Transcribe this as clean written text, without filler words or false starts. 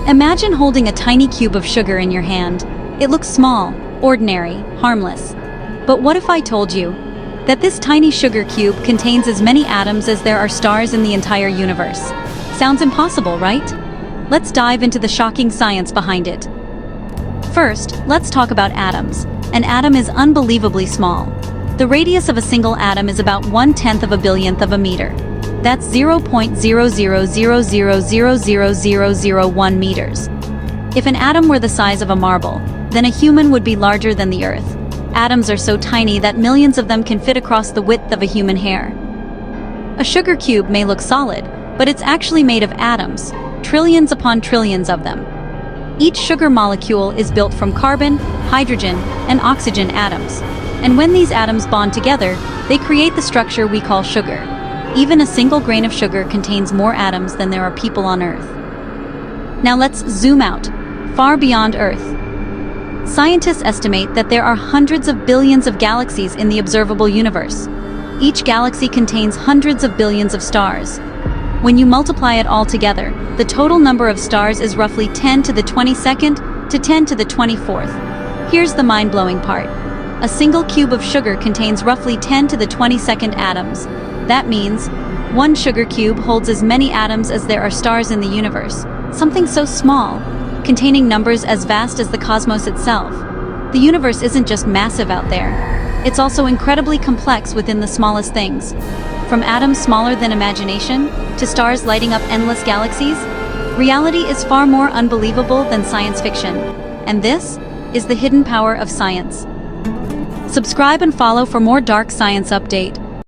Imagine holding a tiny cube of sugar in your hand. It looks small, ordinary, harmless. But what if I told you that this tiny sugar cube contains as many atoms as there are stars in the entire universe? Sounds impossible, right? Let's dive into the shocking science behind it. First, let's talk about atoms. An atom is unbelievably small. The radius of a single atom is about 1/10 of a billionth of a meter. That's 0.000000001 meters. If an atom were the size of a marble, then a human would be larger than the Earth. Atoms are so tiny that millions of them can fit across the width of a human hair. A sugar cube may look solid, but it's actually made of atoms, trillions upon trillions of them. Each sugar molecule is built from carbon, hydrogen, and oxygen atoms. And when these atoms bond together, they create the structure we call sugar. Even a single grain of sugar contains more atoms than there are people on Earth. Now let's zoom out, far beyond Earth. Scientists estimate that there are hundreds of billions of galaxies in the observable universe. Each galaxy contains hundreds of billions of stars. When you multiply it all together, the total number of stars is roughly 10 to the 22nd to 10 to the 24th. Here's the mind-blowing part. A single cube of sugar contains roughly 10 to the 22nd atoms. That means one sugar cube holds as many atoms as there are stars in the universe. Something so small, containing numbers as vast as the cosmos itself. The universe isn't just massive out there. It's also incredibly complex within the smallest things. From atoms smaller than imagination, to stars lighting up endless galaxies, reality is far more unbelievable than science fiction. And this is the hidden power of science. Subscribe and follow for more dark science update.